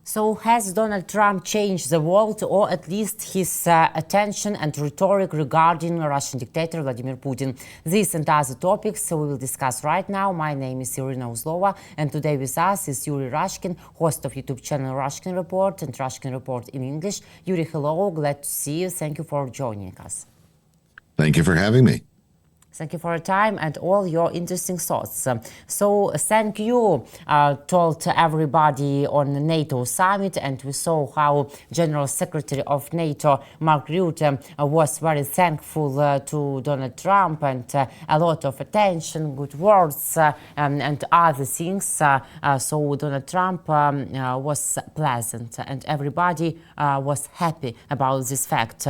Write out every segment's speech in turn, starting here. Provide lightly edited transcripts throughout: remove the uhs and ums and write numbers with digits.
So has Donald Trump changed the world, or at least his attention and rhetoric regarding Russian dictator Vladimir Putin? These and other topics we will discuss right now. My name is Irina Uzlova, and today with us is Yuri Rashkin, host of YouTube channel Rushkin Report and Rushkin Report in English. Yuri, hello, glad to see you. Thank you for joining us. Thank you for having me. Thank you for your time and all your interesting thoughts. So thank you, told everybody on the NATO summit, and we saw how General Secretary of NATO, Mark Rutte, was very thankful to Donald Trump, and a lot of attention, good words, and other things. So Donald Trump was pleasant, and everybody was happy about this fact.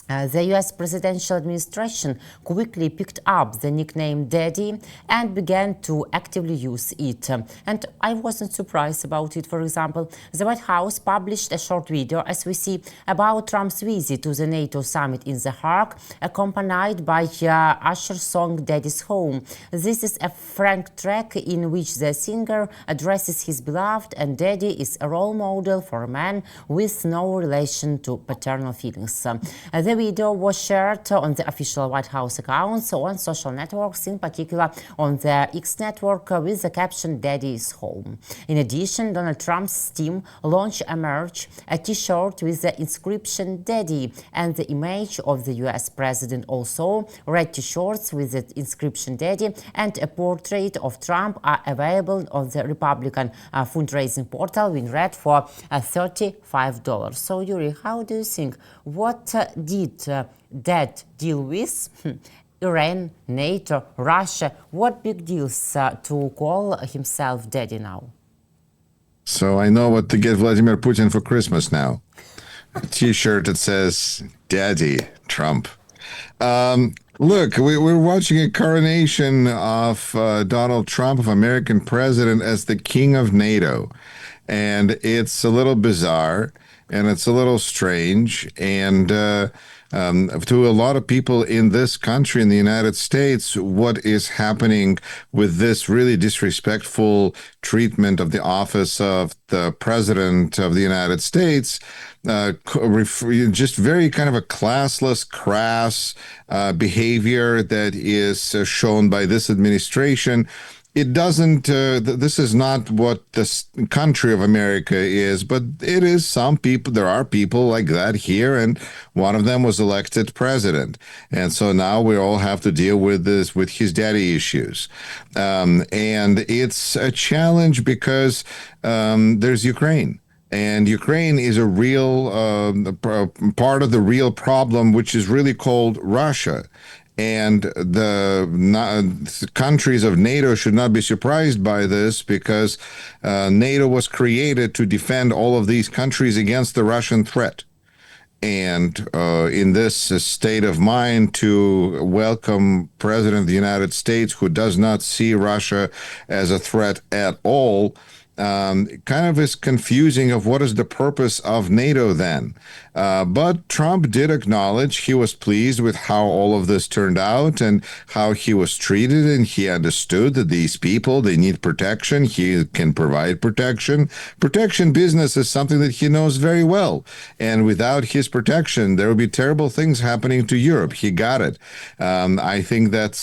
The US presidential administration quickly picked up the nickname Daddy and began to actively use it. And I wasn't surprised about it. For example, the White House published a short video, as we see, about Trump's visit to the NATO summit in The Hague, accompanied by Usher's song Daddy's Home. This is a frank track in which the singer addresses his beloved, and Daddy is a role model for a man with no relation to paternal feelings. The video was shared on the official White House accounts on social networks, in particular on the X network, with the caption "Daddy is home." In addition, Donald Trump's team launched a merch, a t-shirt with the inscription "Daddy" and the image of the US president. Also, red t-shirts with the inscription "Daddy" and a portrait of Trump are available on the Republican fundraising portal WinRed for $35. So, Yuri, how do you think? What did that deal with? Iran, NATO, Russia? What big deals to call himself Daddy now? So I know what to get Vladimir Putin for Christmas now. A t-shirt that says Daddy Trump. Look, we're watching a coronation of Donald Trump, of American president, as the king of NATO. And it's a little bizarre, and it's a little strange, and to a lot of people in this country, in the United States, what is happening with this really disrespectful treatment of the office of the President of the United States, just very kind of a classless, crass behavior that is shown by this administration. It doesn't, this is not what the country of America is, but it is some people, there are people like that here, and one of them was elected president. And so now we all have to deal with this, with his daddy issues. And it's a challenge because there's Ukraine. And Ukraine is a real part of the real problem, which is really called Russia. And the countries of NATO should not be surprised by this, because NATO was created to defend all of these countries against the Russian threat. And in this state of mind, to welcome President of the United States, who does not see Russia as a threat at all, kind of is confusing of what is the purpose of NATO then. But Trump did acknowledge he was pleased with how all of this turned out and how he was treated, and he understood that these people, they need protection. He can provide protection. Protection business is something that he knows very well. And without his protection, there will be terrible things happening to Europe. He got it. I think that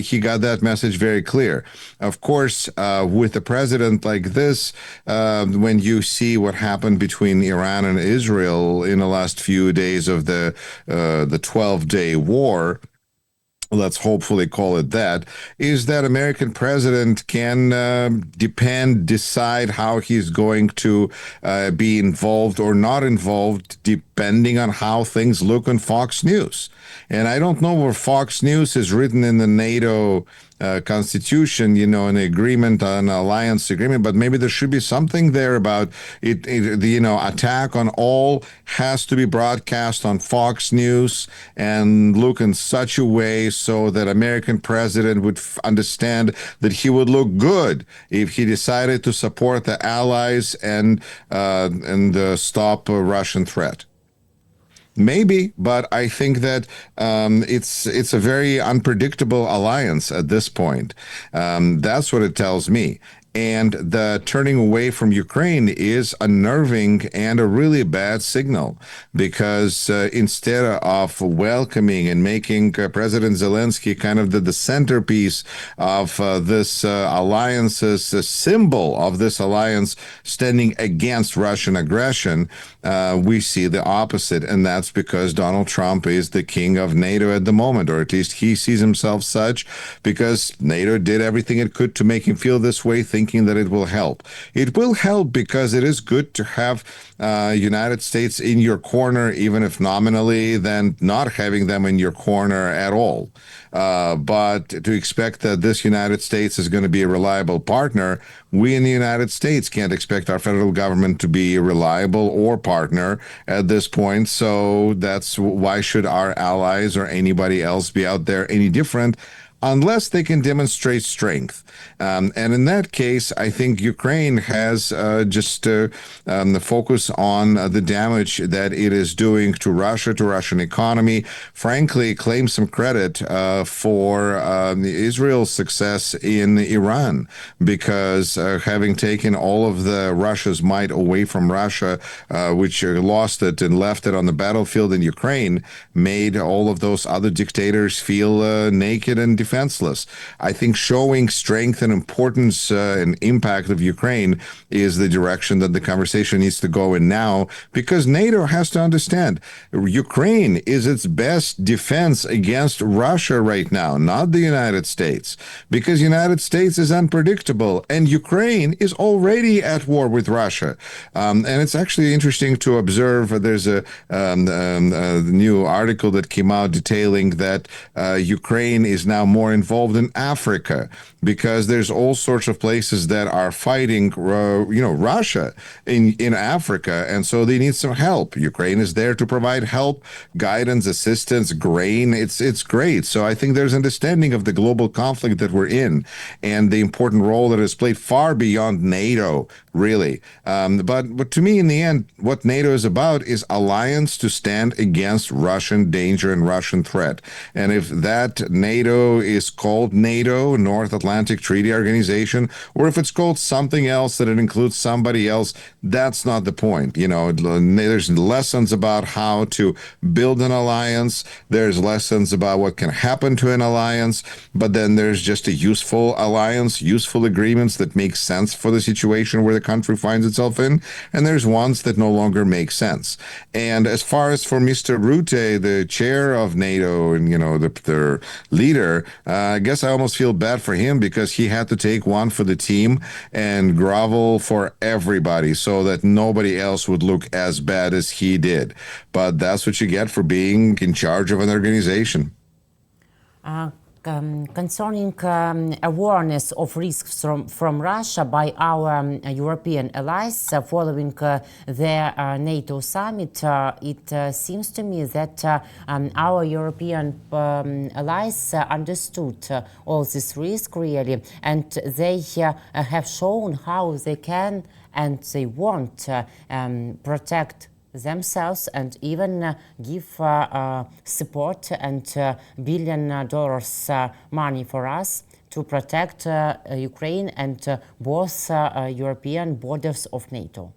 he got that message very clear. Of course, with a president like this, when you see what happened between Iran and Israel in the last few days of the 12-day war, let's hopefully call it that, is that American president can decide how he's going to be involved or not involved, depending on how things look on Fox News. And I don't know where Fox News is written in the NATO constitution, an agreement, an alliance agreement, but maybe there should be something there about the attack on all has to be broadcast on Fox News and look in such a way so that American president would understand that he would look good if he decided to support the allies and stop a Russian threat. Maybe, but I think that it's a very unpredictable alliance at this point. That's what it tells me. And the turning away from Ukraine is unnerving and a really bad signal because instead of welcoming and making President Zelensky kind of the centerpiece of this alliance's symbol of this alliance standing against Russian aggression, we see the opposite. And that's because Donald Trump is the king of NATO at the moment, or at least he sees himself such, because NATO did everything it could to make him feel this way, thinking that it will help. It will help because it is good to have United States in your corner, even if nominally, than not having them in your corner at all. But to expect that this United States is going to be a reliable partner, we in the United States can't expect our federal government to be reliable or partner at this point. So that's why should our allies or anybody else be out there any different unless they can demonstrate strength. And in that case, I think Ukraine has just focus on the damage that it is doing to Russia, to Russian economy. Frankly, claim some credit for Israel's success in Iran, because having taken all of the Russia's might away from Russia, which lost it and left it on the battlefield in Ukraine, made all of those other dictators feel naked and defenseless. I think showing strength and importance and impact of Ukraine is the direction that the conversation needs to go in now, because NATO has to understand Ukraine is its best defense against Russia right now, not the United States, because United States is unpredictable and Ukraine is already at war with Russia. And it's actually interesting to observe. There's a new article that came out detailing that Ukraine is now more involved in Africa, because there's all sorts of places that are fighting, Russia in Africa, and so they need some help. Ukraine is there to provide help, guidance, assistance, grain. It's great. So I think there's understanding of the global conflict that we're in and the important role that is played far beyond NATO, really. But to me, in the end, what NATO is about is alliance to stand against Russian danger and Russian threat. And if that NATO is called NATO, North Atlantic Treaty Organization, or if it's called something else that it includes somebody else, that's not the point. There's lessons about how to build an alliance. There's lessons about what can happen to an alliance, but then there's just a useful alliance, useful agreements that make sense for the situation where the country finds itself in, and there's ones that no longer make sense. And as far as for Mr. Rutte, the chair of NATO and, their leader, I guess I almost feel bad for him, because he had to take one for the team and grovel for everybody so that nobody else would look as bad as he did. But that's what you get for being in charge of an organization. Concerning awareness of risks from Russia by our European allies following the NATO summit, it seems to me that our European allies understood all this risk really, and they have shown how they can and they want protect themselves and even give support and $1 billion money for us to protect Ukraine and both European borders of NATO.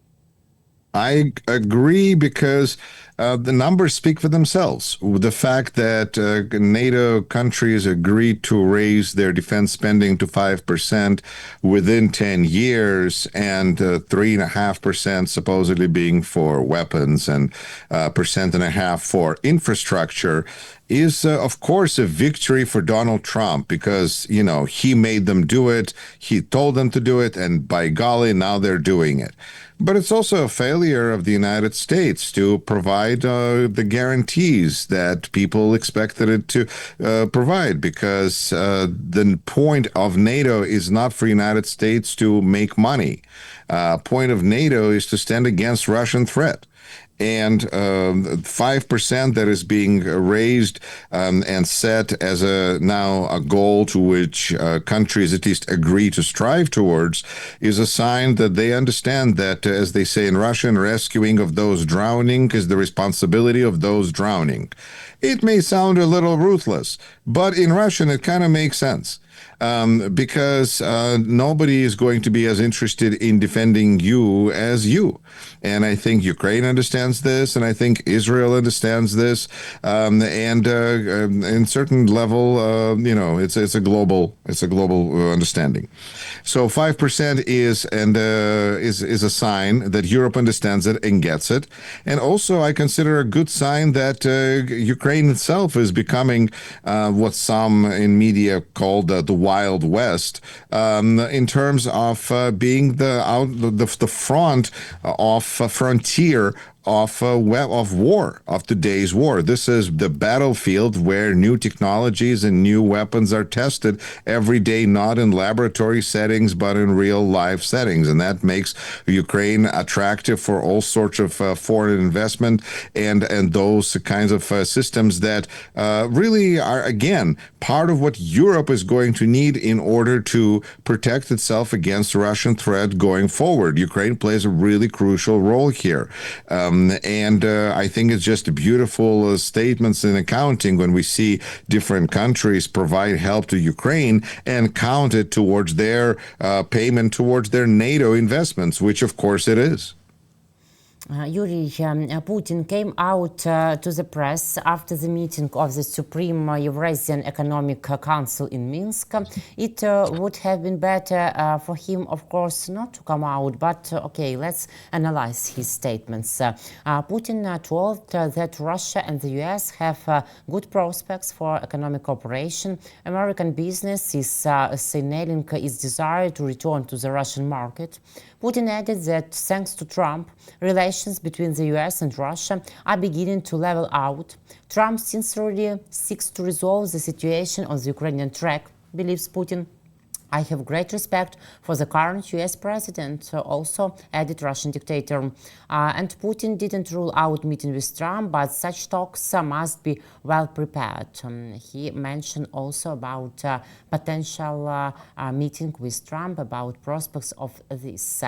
I agree, because the numbers speak for themselves. The fact that NATO countries agreed to raise their defense spending to 5% within 10 years, and 3.5% supposedly being for weapons and 1.5% for infrastructure, is, of course, a victory for Donald Trump, because, he made them do it, he told them to do it, and by golly, now they're doing it. But it's also a failure of the United States to provide the guarantees that people expected it to provide, because the point of NATO is not for the United States to make money. Point of NATO is to stand against Russian threat. And 5% that is being raised and set as now a goal to which countries at least agree to strive towards is a sign that they understand that, as they say in Russian, rescuing of those drowning is the responsibility of those drowning. It may sound a little ruthless, but in Russian it kind of makes sense. because nobody is going to be as interested in defending you as you. And I think Ukraine understands this, and I think Israel understands this, and in certain level, it's a global understanding. So 5% is a sign that Europe understands it and gets it, and also I consider a good sign that Ukraine itself is becoming what some in media called the Wild West, in terms of being the front of frontier of war, of today's war. This is the battlefield where new technologies and new weapons are tested every day, not in laboratory settings, but in real life settings. And that makes Ukraine attractive for all sorts of foreign investment and those kinds of systems that really are, again, part of what Europe is going to need in order to protect itself against the Russian threat going forward. Ukraine plays a really crucial role here. I think it's just beautiful statements in accounting when we see different countries provide help to Ukraine and count it towards their payment towards their NATO investments, which of course it is. Yuri, Putin came out to the press after the meeting of the Supreme Eurasian Economic Council in Minsk. It would have been better for him, of course, not to come out, but okay, let's analyze his statements. Putin told that Russia and the US have good prospects for economic cooperation. American business is signaling its desire to return to the Russian market. Putin added that thanks to Trump, relations between the US and Russia are beginning to level out. Trump sincerely seeks to resolve the situation on the Ukrainian track, believes Putin. I have great respect for the current US president, also added Russian dictator. And Putin didn't rule out meeting with Trump, but such talks must be well prepared. He mentioned also about potential meeting with Trump, about prospects of this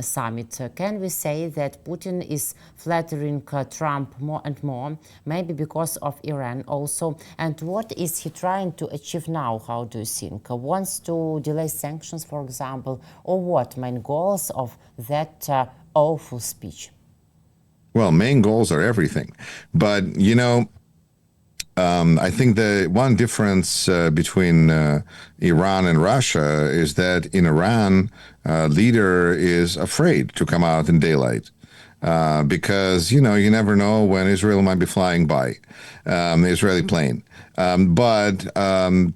summit. Can we say that Putin is flattering Trump more and more, maybe because of Iran also? And what is he trying to achieve now, how do you think? Wants to delay sanctions, for example, or what main goals of that awful speech? Well, main goals are everything. But, I think the one difference between Iran and Russia is that in Iran, leader is afraid to come out in daylight. Because, you never know when Israel might be flying by, the Israeli plane. But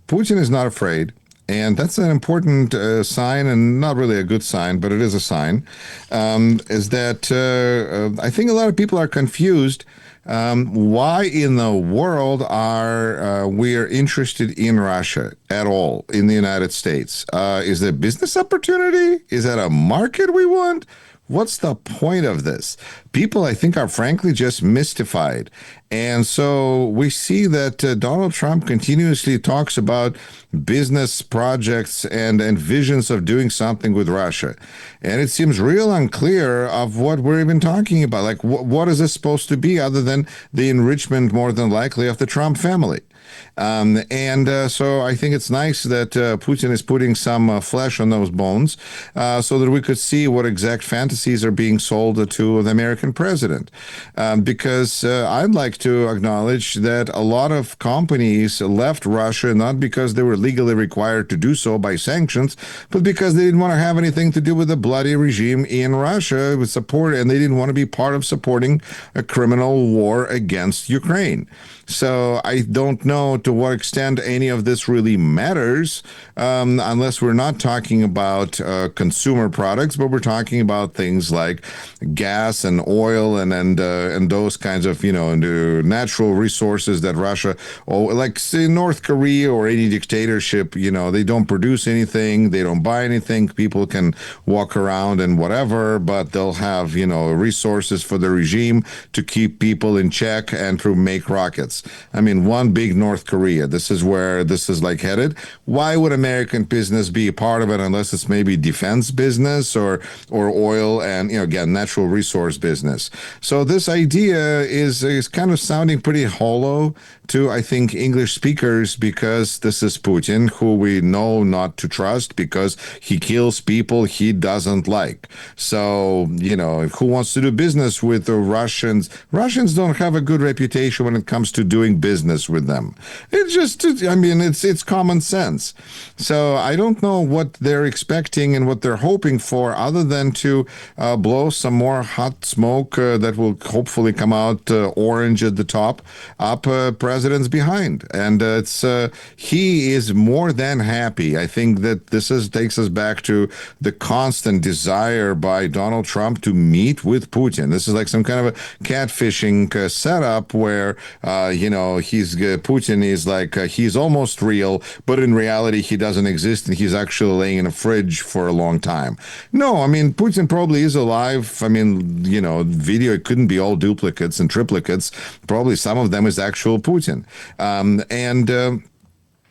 Putin is not afraid. And that's an important sign, and not really a good sign, but it is a sign, is that I think a lot of people are confused. Why in the world are we interested in Russia at all in the United States? Is it a business opportunity? Is that a market we want? What's the point of this? People, I think, are frankly just mystified. And so we see that Donald Trump continuously talks about business projects and visions of doing something with Russia. And it seems real unclear of what we're even talking about. Like, what is this supposed to be other than the enrichment, more than likely, of the Trump family? So I think it's nice that Putin is putting some flesh on those bones so that we could see what exact fantasies are being sold to the American president. Because I'd like to acknowledge that a lot of companies left Russia not because they were legally required to do so by sanctions, but because they didn't want to have anything to do with the bloody regime in Russia with support, and they didn't want to be part of supporting a criminal war against Ukraine. So I don't know to what extent any of this really matters, unless we're not talking about consumer products, but we're talking about things like gas and oil and those kinds of natural resources that Russia, or like say North Korea or any dictatorship, they don't produce anything, they don't buy anything. People can walk around and whatever, but they'll have resources for the regime to keep people in check and to make rockets. I mean, one big North North Korea. This is where this is like headed. Why would American business be a part of it unless it's maybe defense business or oil and, again, natural resource business? So this idea is kind of sounding pretty hollow to, I think, English speakers, because this is Putin, who we know not to trust because he kills people he doesn't like. So, who wants to do business with the Russians? Russians don't have a good reputation when it comes to doing business with them. It's common sense. So I don't know what they're expecting and what they're hoping for, other than to blow some more hot smoke that will hopefully come out orange at the top, up president's behind. And he is more than happy. I think that takes us back to the constant desire by Donald Trump to meet with Putin. This is like some kind of a catfishing setup where, Putin is like, he's almost real, but in reality, he doesn't exist, and he's actually laying in a fridge for a long time. No, Putin probably is alive. Video, it couldn't be all duplicates and triplicates. Probably some of them is actual Putin.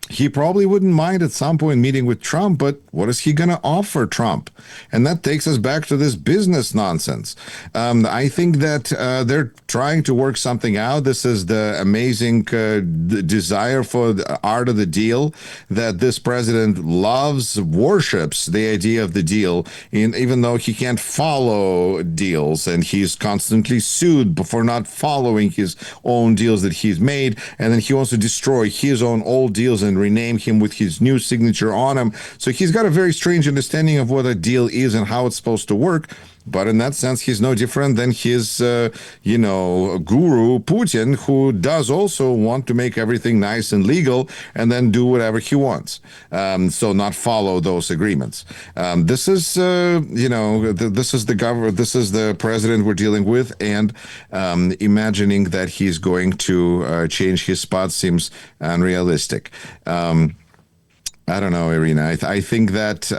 He probably wouldn't mind at some point meeting with Trump, but what is he going to offer Trump? And that takes us back to this business nonsense. I think that they're trying to work something out. This is the amazing desire for the art of the deal that this president loves, worships the idea of the deal, even though he can't follow deals, and he's constantly sued for not following his own deals that he's made, and then he wants to destroy his own old deals and rename him with his new signature on him. So he's got a very strange understanding of what a deal is and how it's supposed to work. But in that sense, he's no different than his, guru, Putin, who does also want to make everything nice and legal and then do whatever he wants. So not follow those agreements. This is the president we're dealing with, and imagining that he's going to change his spot seems unrealistic. I don't know, Irina. I think that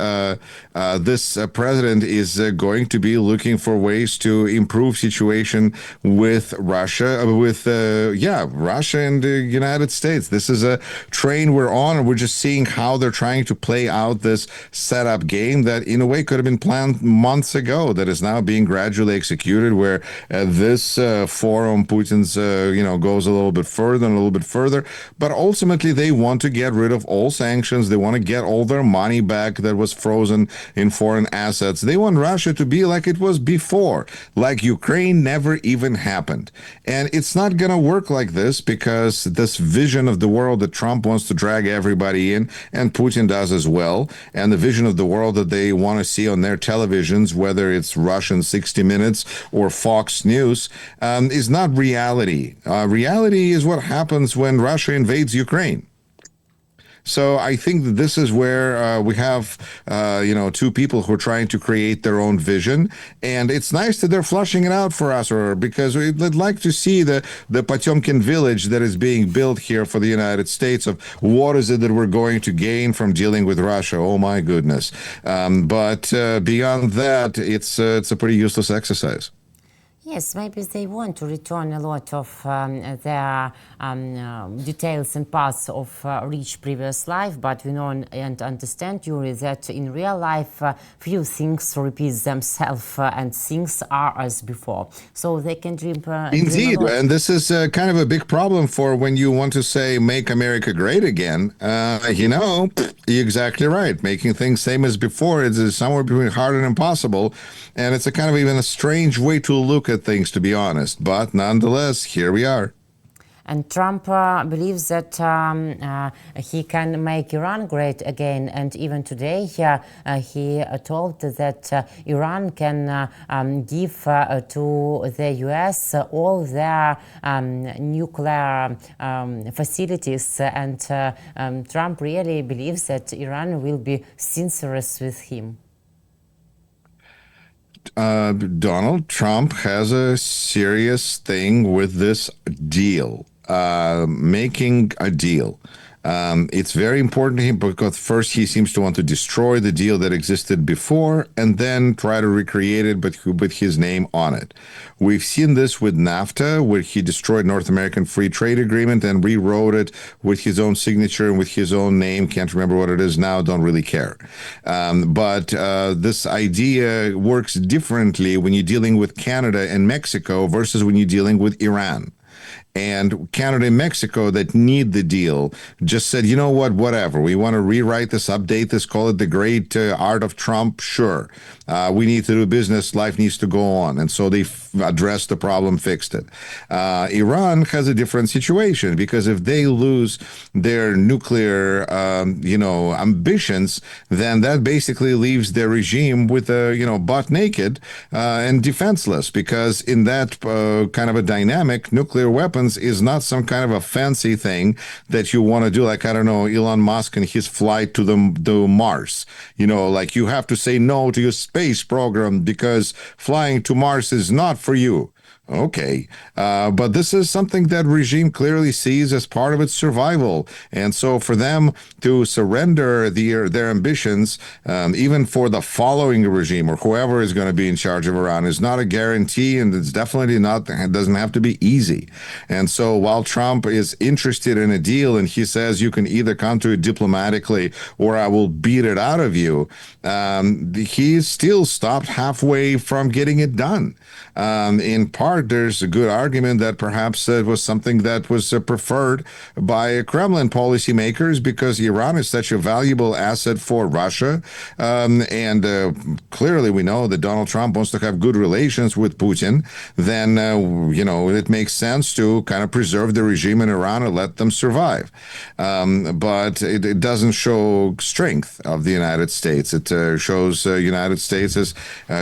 this president is going to be looking for ways to improve situation with Russia, Russia and the United States. This is a train we're on, and we're just seeing how they're trying to play out this setup game that, in a way, could have been planned months ago. That is now being gradually executed. Where this forum, Putin's, goes a little bit further and a little bit further. But ultimately, they want to get rid of all sanctions. They want to get all their money back that was frozen in foreign assets. They want Russia to be like it was before, like Ukraine never even happened. And it's not going to work like this, because this vision of the world that Trump wants to drag everybody in, and Putin does as well, and the vision of the world that they want to see on their televisions, whether it's Russian 60 Minutes or Fox News, is not reality. Reality is what happens when Russia invades Ukraine. So I think that this is where we have, two people who are trying to create their own vision. And it's nice that they're flushing it out for us, because we'd like to see the Potemkin village that is being built here for the United States, of what is it that we're going to gain from dealing with Russia. Oh, my goodness. But beyond that, it's a pretty useless exercise. Yes, maybe they want to return a lot of their details and paths of rich previous life, but we know and understand, Yuri, that in real life few things repeat themselves and things are as before. So they can dream. Indeed, and this is kind of a big problem for when you want to say "Make America Great Again." You're exactly right. Making things same as before is somewhere between hard and impossible, and it's a kind of even a strange way to look at things, to be honest. But nonetheless, here we are. And Trump believes that he can make Iran great again. And even today, he told that Iran can give to the U.S. all their nuclear facilities. And Trump really believes that Iran will be sincere with him. Donald Trump has a serious thing with this deal, making a deal. It's very important to him because first he seems to want to destroy the deal that existed before and then try to recreate it, but with his name on it. We've seen this with NAFTA, where he destroyed North American Free Trade Agreement and rewrote it with his own signature and with his own name. Can't remember what it is now, don't really care. But this idea works differently when you're dealing with Canada and Mexico versus when you're dealing with Iran. And Canada and Mexico that need the deal just said, you know what, whatever. We want to rewrite this, update this, call it the great art of Trump. Sure. We need to do business. Life needs to go on. And so they addressed the problem, fixed it. Iran has a different situation because if they lose their nuclear, ambitions, then that basically leaves their regime with, butt naked and defenseless, because in that kind of a dynamic, nuclear weapons is not some kind of a fancy thing that you want to do, like, I don't know, Elon Musk and his flight to the Mars. Like you have to say no to your space program because flying to Mars is not for you. Okay, but this is something that regime clearly sees as part of its survival. And so for them to surrender their ambitions, even for the following regime or whoever is going to be in charge of Iran, is not a guarantee, and it's definitely not, it doesn't have to be easy. And so while Trump is interested in a deal and he says you can either come to it diplomatically or I will beat it out of you, he still stopped halfway from getting it done. In part, there's a good argument that perhaps it was something that was preferred by Kremlin policymakers because Iran is such a valuable asset for Russia. And clearly we know that Donald Trump wants to have good relations with Putin. Then, it makes sense to kind of preserve the regime in Iran and let them survive. But it doesn't show strength of the United States. It shows United States as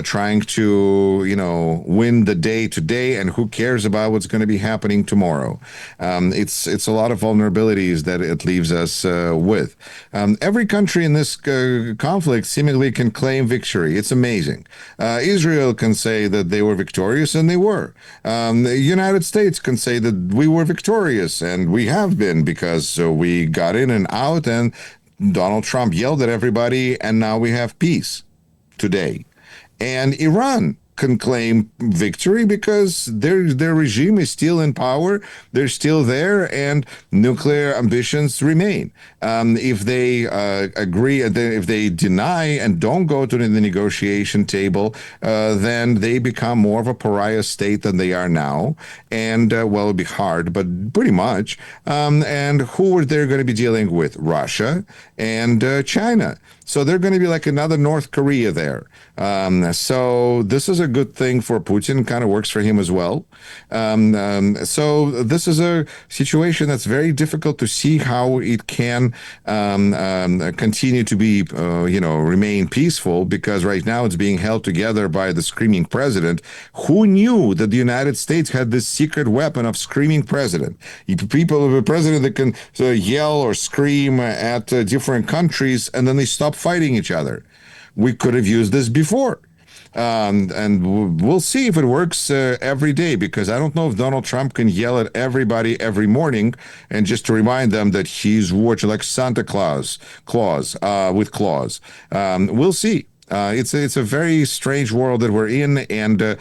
trying to, win the day today, and who cares about what's going to be happening tomorrow. It's a lot of vulnerabilities that it leaves us with. Every country in this conflict seemingly can claim victory. It's amazing. Israel can say that they were victorious, and they were. The United States can say that we were victorious, and we have been, because we got in and out, and Donald Trump yelled at everybody, and now we have peace today. And Iran can claim victory because their regime is still in power, they're still there, and nuclear ambitions remain. If they agree, if they deny and don't go to the negotiation table, then they become more of a pariah state than they are now. And, it'll be hard, but pretty much. And who are they going to be dealing with? Russia and China. So they're going to be like another North Korea there. So this is a good thing for Putin, kind of works for him as well. So this is a situation that's very difficult to see how it can continue to be, remain peaceful, because right now it's being held together by the screaming president. Who knew that the United States had this secret weapon of screaming president? A president that can yell or scream at different countries, and then they stop fighting each other. We could have used this before. And we'll see if it works every day, because I don't know if Donald Trump can yell at everybody every morning and just to remind them that he's watching like Santa Claus with claws. We'll see. It's a very strange world that we're in, and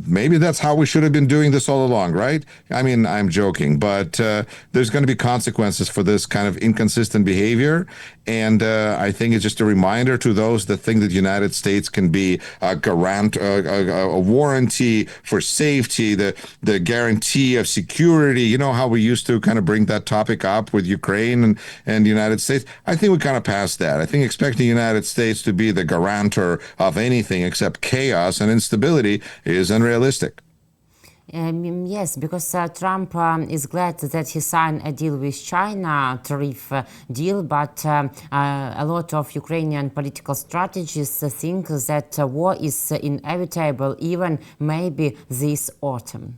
maybe that's how we should have been doing this all along, right? I mean, I'm joking, but there's going to be consequences for this kind of inconsistent behavior, and I think it's just a reminder to those that think that the United States can be a garant, a warranty for safety, the guarantee of security. You know how we used to kind of bring that topic up with Ukraine and the United States? I think we kind of passed that. I think expecting the United States to be the guarantor of anything except chaos and instability is unrealistic. Yes, because Trump is glad that he signed a deal with China, tariff deal, but a lot of Ukrainian political strategists think that war is inevitable, even maybe this autumn,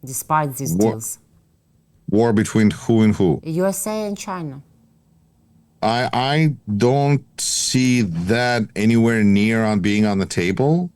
despite these deals. War between who and who? USA and China. I don't see that anywhere near on being on the table.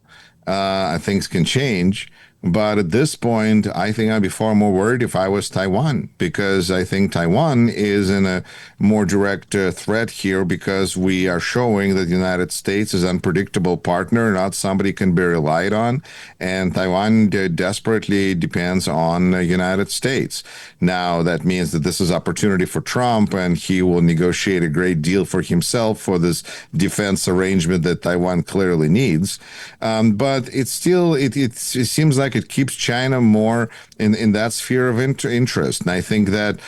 Things can change. But at this point, I think I'd be far more worried if I was Taiwan, because I think Taiwan is in a more direct threat here, because we are showing that the United States is an unpredictable partner, not somebody can be relied on. And Taiwan desperately depends on the United States. Now, that means that this is opportunity for Trump, and he will negotiate a great deal for himself for this defense arrangement that Taiwan clearly needs. But it's still, it seems like it keeps China more in that sphere of interest. And I think that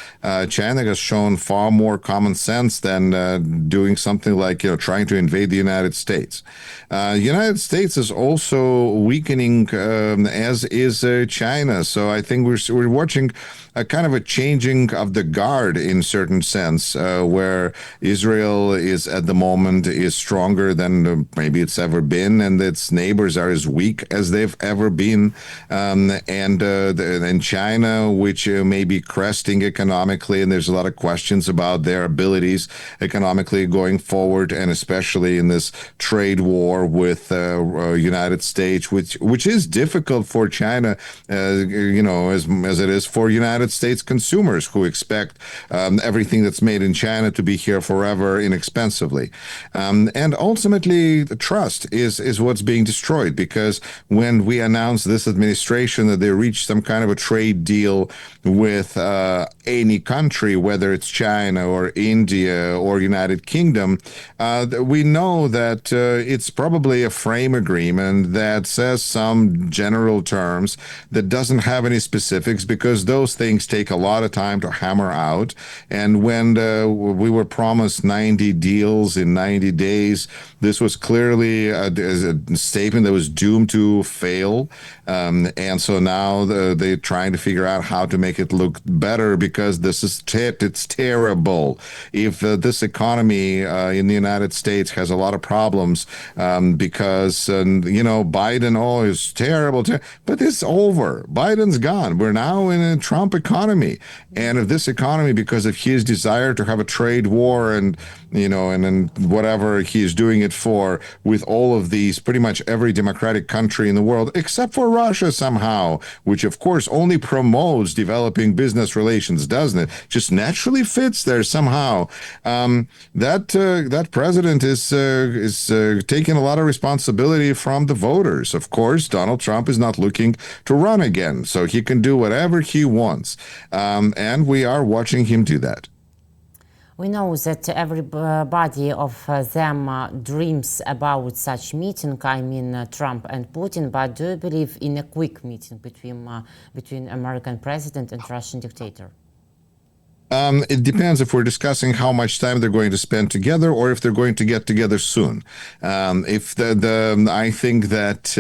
China has shown far more common sense than doing something like, trying to invade the United States. The United States is also weakening, as is China. So I think we're watching a kind of a changing of the guard in certain sense, where Israel is at the moment is stronger than maybe it's ever been, and its neighbors are as weak as they've ever been, and China, which may be cresting economically, and there's a lot of questions about their abilities economically going forward, and especially in this trade war with United States, which is difficult for China, as it is for United States consumers who expect everything that's made in China to be here forever inexpensively. And ultimately, the trust is what's being destroyed, because when we announced this administration that they reached some kind of a trade deal with any country, whether it's China or India or United Kingdom, we know that it's probably a frame agreement that says some general terms that doesn't have any specifics, because those things take a lot of time to hammer out. And when we were promised 90 deals in 90 days, this was clearly a statement that was doomed to fail. And so now they're trying to figure out how to make it look better, because this is it's terrible. If this economy in the United States has a lot of problems, because Biden, is terrible, but it's over. Biden's gone. We're now in a Trump economy, and if this economy, because of his desire to have a trade war and then whatever he's doing it for with all of these, pretty much every democratic country in the world, except for Russia somehow, which of course only promotes developing business relations, doesn't it? Just naturally fits there somehow. That president is taking a lot of responsibility from the voters. Of course, Donald Trump is not looking to run again, so he can do whatever he wants. And we are watching him do that. We know that everybody of them dreams about such meeting, I mean Trump and Putin, but do you believe in a quick meeting between American president and Russian dictator? It depends if we're discussing how much time they're going to spend together, or if they're going to get together soon. I think that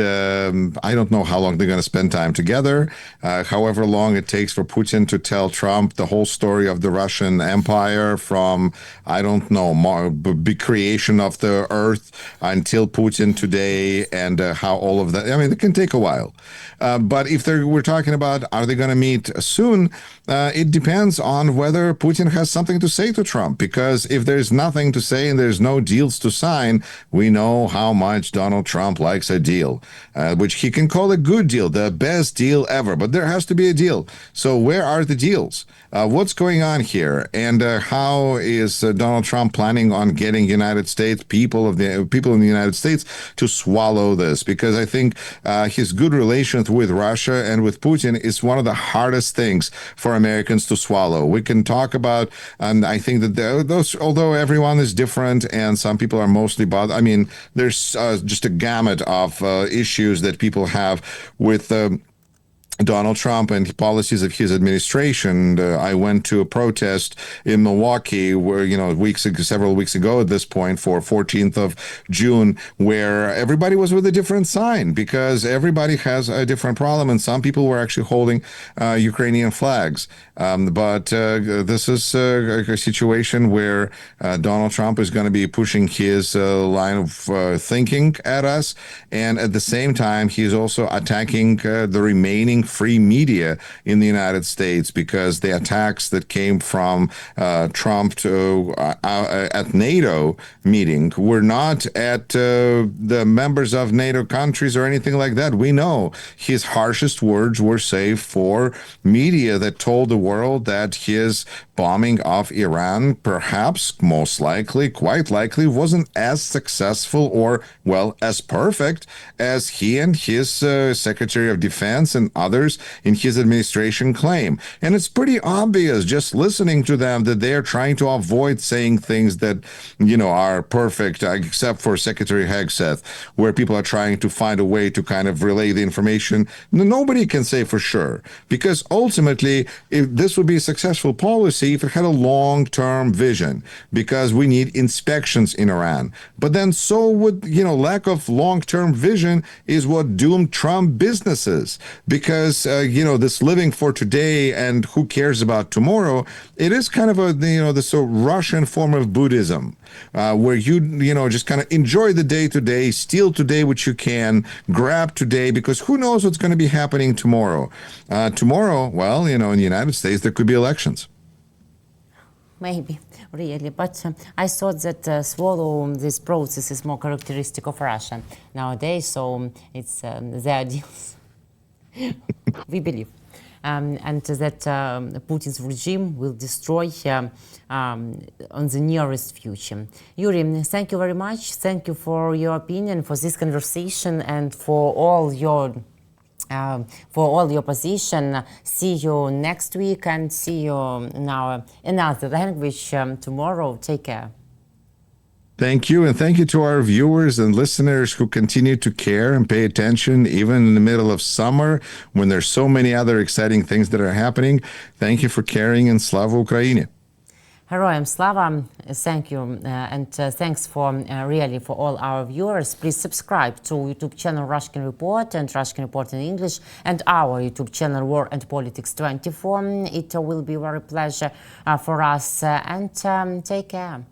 I don't know how long they're going to spend time together. However long it takes for Putin to tell Trump the whole story of the Russian Empire, from big creation of the earth until Putin today, and how all of that. I mean, it can take a while. But if we're talking about, are they going to meet soon? It depends on whether Putin has something to say to Trump, because if there's nothing to say and there's no deals to sign, we know how much Donald Trump likes a deal, which he can call a good deal, the best deal ever. But there has to be a deal. So where are the deals? What's going on here? And how is Donald Trump planning on getting United States people in the United States to swallow this? Because I think his good relations with Russia and with Putin is one of the hardest things for Americans to swallow. We can talk about, and I think that those, although everyone is different and some people are mostly bothered, I mean, there's just a gamut of issues that people have with Donald Trump and policies of his administration. I went to a protest in Milwaukee where, several weeks ago at this point, for 14th of June, where everybody was with a different sign, because everybody has a different problem. And some people were actually holding Ukrainian flags. But this is a situation where Donald Trump is going to be pushing his line of thinking at us. And at the same time, he's also attacking the remaining free media in the United States, because the attacks that came from Trump at NATO meeting were not at the members of NATO countries or anything like that. We know his harshest words were saved for media that told the world that his bombing of Iran, perhaps, most likely, quite likely, wasn't as successful or, well, as perfect as he and his Secretary of Defense and others in his administration claim. And it's pretty obvious just listening to them that they're trying to avoid saying things that, are perfect, except for Secretary Hegseth, where people are trying to find a way to kind of relay the information. Nobody can say for sure, because ultimately, if this would be a successful policy if it had a long-term vision, because we need inspections in Iran. But then so would, lack of long-term vision is what doomed Trump businesses, because, this living for today and who cares about tomorrow, it is kind of this Russian form of Buddhism, where you just kind of enjoy the day-to-day, steal today what you can, grab today, because who knows what's going to be happening tomorrow. Tomorrow, well, in the United States, there could be elections. Maybe, really. But I thought that swallow this process is more characteristic of Russia nowadays, so it's the ideals. We believe. And that Putin's regime will destroy on the nearest future. Yuri, thank you very much. Thank you for your opinion, for this conversation, and for all your position. See you next week, and see you now in another language tomorrow. Take care. Thank you, and thank you to our viewers and listeners who continue to care and pay attention, even in the middle of summer, when there's so many other exciting things that are happening. Thank you for caring, and Slava Ukraini. Heroyam Slava, thank you, and thanks for really for all our viewers. Please subscribe to YouTube channel Rashkin Report and Rashkin Report in English, and our YouTube channel War and Politics 24. It will be a very pleasure for us, and take care.